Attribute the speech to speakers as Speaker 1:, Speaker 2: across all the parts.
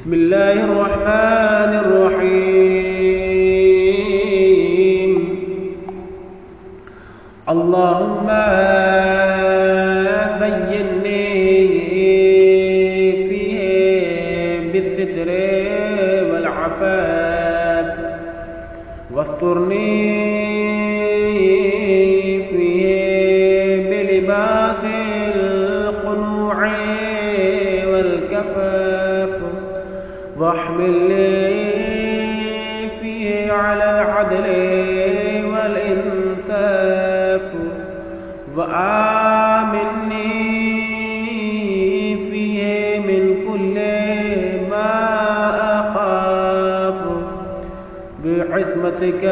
Speaker 1: بسم الله الرحمن الرحيم. اللهم زينني فيه بالستر والعفاف، واسترني فيه بلباس القنوع والكفاف، واحملني فيه على العدل والإنصاف، وآمني فيه من كل ما أخاف، بعصمتك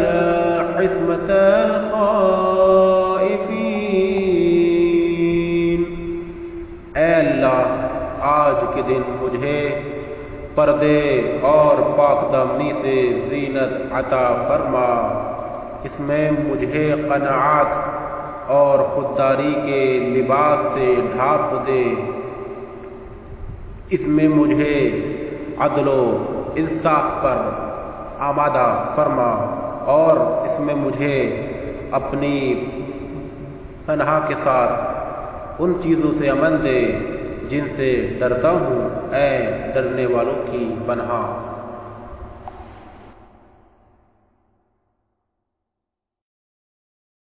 Speaker 1: يا عصمة الخائفين۔ اے اللہ، آج کے دن مجھے پردے اور پاک دامنی سے زینت عطا فرما، اس میں مجھے قناعت اور خودداری کے لباس سے ڈھانپ دے، اس میں مجھے عدل و انصاف پر آمادہ فرما، اور اس میں مجھے اپنی پناہ کے ساتھ ان چیزوں سے امن دے جن سے ڈرتا ہوں، اے ڈرنے والوں کی پناہ۔